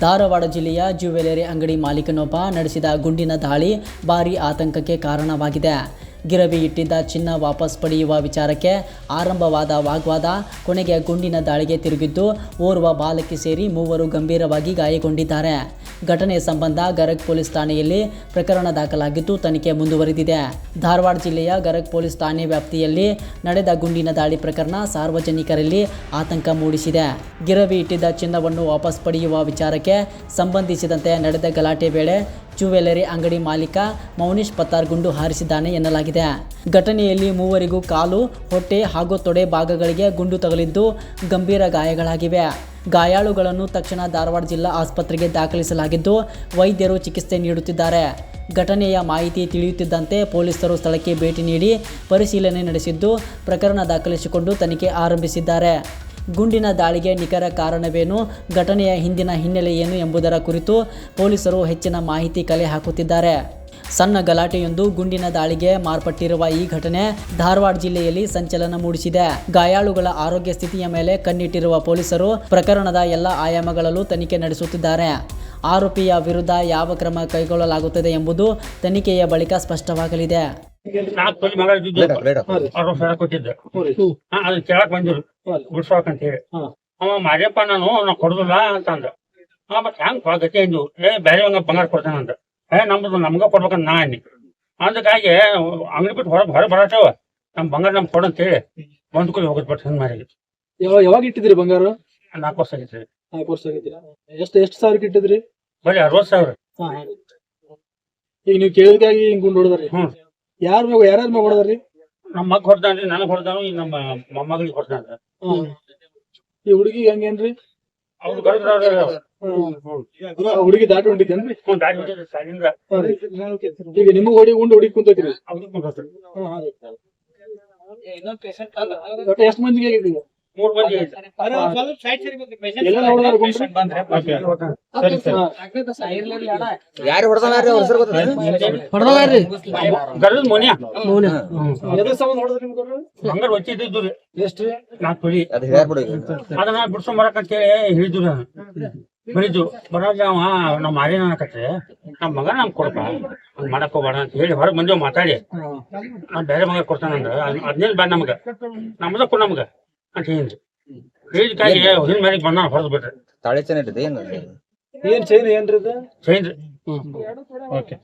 ಧಾರವಾಡ ಜಿಲ್ಲೆಯ ಜ್ಯುವೆಲರಿ ಅಂಗಡಿ ಮಾಲೀಕನೊಬ್ಬ ನಡೆಸಿದ ಗುಂಡಿನ ದಾಳಿ ಭಾರೀ ಆತಂಕಕ್ಕೆ ಕಾರಣವಾಗಿದೆ. ಗಿರವಿ ಇಟ್ಟಿದ್ದ ಚಿನ್ನ ವಾಪಸ್ ಪಡೆಯುವ ವಿಚಾರಕ್ಕೆ ಆರಂಭವಾದ ವಾಗ್ವಾದ ಕೊನೆಗೆ ಗುಂಡಿನ ದಾಳಿಗೆ ತಿರುಗಿದ್ದು, ಓರ್ವ ಬಾಲಕಿ ಸೇರಿ ಮೂವರು ಗಂಭೀರವಾಗಿ ಗಾಯಗೊಂಡಿದ್ದಾರೆ. ಘಟನೆ ಸಂಬಂಧ ಗರಗ್ ಪೊಲೀಸ್ ಠಾಣೆಯಲ್ಲಿ ಪ್ರಕರಣ ದಾಖಲಾಗಿದ್ದು ತನಿಖೆ ಮುಂದುವರೆದಿದೆ. ಧಾರವಾಡ ಜಿಲ್ಲೆಯ ಗರಗ್ ಪೊಲೀಸ್ ಠಾಣೆ ವ್ಯಾಪ್ತಿಯಲ್ಲಿ ನಡೆದ ಗುಂಡಿನ ದಾಳಿ ಪ್ರಕರಣ ಸಾರ್ವಜನಿಕರಲ್ಲಿ ಆತಂಕ ಮೂಡಿಸಿದೆ. ಗಿರವಿ ಇಟ್ಟಿದ್ದ ಚಿನ್ನವನ್ನು ವಾಪಸ್ ಪಡೆಯುವ ವಿಚಾರಕ್ಕೆ ಸಂಬಂಧಿಸಿದಂತೆ ನಡೆದ ಗಲಾಟೆ ವೇಳೆ ಜ್ಯುವೆಲರಿ ಅಂಗಡಿ ಮಾಲೀಕ ಮೌನೀಶ್ ಪತ್ತಾರ್ ಗುಂಡು ಹಾರಿಸಿದ್ದಾನೆ ಎನ್ನಲಾಗಿದೆ. ಘಟನೆಯಲ್ಲಿ ಮೂವರಿಗೂ ಕಾಲು, ಹೊಟ್ಟೆ ಹಾಗೂ ತೊಡೆ ಭಾಗಗಳಿಗೆ ಗುಂಡು ತಗುಲಿದ್ದು ಗಂಭೀರ ಗಾಯಗಳಾಗಿವೆ. ಗಾಯಾಳುಗಳನ್ನು ತಕ್ಷಣ ಧಾರವಾಡ ಜಿಲ್ಲಾ ಆಸ್ಪತ್ರೆಗೆ ದಾಖಲಿಸಲಾಗಿದ್ದು ವೈದ್ಯರು ಚಿಕಿತ್ಸೆ ನೀಡುತ್ತಿದ್ದಾರೆ. ಘಟನೆಯ ಮಾಹಿತಿ ತಿಳಿಯುತ್ತಿದ್ದಂತೆ ಪೊಲೀಸರು ಸ್ಥಳಕ್ಕೆ ಭೇಟಿ ನೀಡಿ ಪರಿಶೀಲನೆ ನಡೆಸಿದ್ದು ಪ್ರಕರಣ ದಾಖಲಿಸಿಕೊಂಡು ತನಿಖೆ ಆರಂಭಿಸಿದ್ದಾರೆ. ಗುಂಡಿನ ದಾಳಿಗೆ ನಿಖರ ಕಾರಣವೇನು, ಘಟನೆಯ ಹಿಂದಿನ ಹಿನ್ನೆಲೆ ಏನು ಎಂಬುದರ ಕುರಿತು ಪೊಲೀಸರು ಹೆಚ್ಚಿನ ಮಾಹಿತಿ ಕಲೆ ಹಾಕುತ್ತಿದ್ದಾರೆ. ಸಣ್ಣ ಗಲಾಟೆಯೊಂದು ಗುಂಡಿನ ದಾಳಿಗೆ ಮಾರ್ಪಟ್ಟಿರುವ ಈ ಘಟನೆ ಧಾರವಾಡ ಜಿಲ್ಲೆಯಲ್ಲಿ ಸಂಚಲನ ಮೂಡಿಸಿದೆ. ಗಾಯಾಳುಗಳ ಆರೋಗ್ಯ ಸ್ಥಿತಿಯ ಮೇಲೆ ಕಣ್ಣಿಟ್ಟಿರುವ ಪೊಲೀಸರು ಪ್ರಕರಣದ ಎಲ್ಲ ಆಯಾಮಗಳಲ್ಲೂ ತನಿಖೆ ನಡೆಸುತ್ತಿದ್ದಾರೆ. ಆರೋಪಿಯ ವಿರುದ್ಧ ಯಾವ ಕ್ರಮ ಕೈಗೊಳ್ಳಲಾಗುತ್ತದೆ ಎಂಬುದು ತನಿಖೆಯ ಬಳಿಕ ಸ್ಪಷ್ಟವಾಗಲಿದೆ. ಅದು ಕೇಳಕ್ ಬಂದಿರು ಬಿಡ್ಸೋಕಂತ ಹೇಳಿ ಅವ ಮಾರ್ಯಪ್ಪ ನಾನು ಕೊಡುದಿಲ್ಲ ಅಂತಂದ. ಮತ್ ಹೆಂಗ್ ಗತಿ ಅಂದು ಬೇರೆ ಬಂಗಾರ ಕೊಡ್ತಾನಂತ. ನಮ್ದು ನಮ್ಗ ಕೊಡ್ಬೇಕಂತ ನಾ ಅನ್ನಿ. ಅದಕ್ಕಾಗಿ ಅಂಗಡಿ ಬಿಟ್ಟು ಹೊರ ಬರತ್ತವ ನಮ್ ಬಂಗಾರ ನಮ್ಗೆ ಕೊಡಂತ ಹೇಳಿ ಬಂದ್ ಕೂಡ ಹೋಗೋದ್ ಬಿಟ್ಟು ಹೆಂಗ್ ಮಾರಿ. ಯಾವಾಗ ಇಟ್ಟಿದ್ರಿ ಬಂಗಾರ? 4 ವರ್ಷ ಆಗೈತ್ರಿ. 4 ವರ್ಷ ಆಗೈತಿ. ಎಷ್ಟು ಸಾವಿರಕ್ಕೆ ಇಟ್ಟಿದ್ರಿ? ಬರೀ 60,000. ಈಗ ನೀವು ಕೇಳಿದಾಗಿ ಹಿಂಗ್ ಗುಂಡ್ ಹೊಡೆದ್ರಿ? ಯಾರ್ಯಾರ ಮ್ಯಾಗ ಹೊಡೆದ್ರಿ? ನಮ್ಮ ಮಗ್ ಹೊಡ್ದಾನ್ರಿ, ನನಗ್ ಹೊಡ್ದಾನು, ಈ ನಮ್ಮ ಮೊಮ್ಮಗಳಿಗೆ ಹೊಡ್ದಾನ. ಈ ಹುಡುಗಿ ಹೆಂಗೇನ್ರಿ? ಅವ್ರು ಗರದ್ರ ಹುಡುಗಿ ದಾಟಿ ಹೊಂಟಿದ್ದೇನ್ರಿ? ದಾರಿ ಹೊಡಿದ್ರಿ ಸಾಲಿಂದ. ಈಗ ನಿಮಗ್ ಹುಡುಗಿ ಕುಂತೈತ್ರಿ? ಎಷ್ಟ್ ಮಂದಿಗೆ ಆಗೈತಿ? 3 ಮಂದಿ ಐತಿ. ಎಲ್ಲ ಹೊಡೆದಾರ ಗುಂಡ್ರಿ? ಯಾರು ಹೊಡೆದಾರ್ರಿ? ಅವ್ರ ಹೆಸರು ಹೊಡೆದಾರ್ರಿ? ಗರದ ಮೋನಿಯಾ ಎದ್ರ ಸಂಬಂಧ ಹೊಡೆದ್ರಿ ನಿಮ್ಗೆ? ಬಂಗಾರ ಒಚ್ಚಿದ್ದು ಎಷ್ಟ್ರಿ? 4 ತೊಲಿ. ಅದನ್ನ ಬಿಡ್ಸೋ ಬರಕಂತ ಹೇಳಿ ಹಿಡಿದ್ರು. ಹಿಡಿದು ಬರಾಗ ಅವ ನಾವ್ ಮಾರಿ ಅನ್ನಕತ್ರಿ ನಮ್ ಮಗ ನಮ್ಗೆ ಕೊಡಪ್ಪ ಹಂಗ್ ಮಾಡಕ್ ಹೋಗ್ಬೇಡ ಅಂತ ಹೇಳಿ ಹೊರಗೆ ಬಂದೇವ್ ಮಾತಾಡಿ. ನಾನ್ ಬೇರೆ ಮಗ ಕೊಡ್ತಾನಂದ್ರ ಅದ್ನೇನ್ ಬ್ಯಾಡ ನಮ್ಗ, ನಮ್ದ ಕೊಡ ನಮ್ಗ ಅಂತ ಹೇಳಿದ್ರಿ. ಹೇಳಿದಕ್ಕಾಗಿ ಹಿಂದ್ ಮೇಲೆ ಬಂದ ಹೊರದ್ ಬಿಟ್ರಿ. ತಾಳೆ ಚೈನ್ ಇಟ್ಟಿದೆ ಏನು? ಏನ್ ಚೈನ್ ಏನ್ರಿ? ಚೈನ್ ರೀ. ಓಕೆ.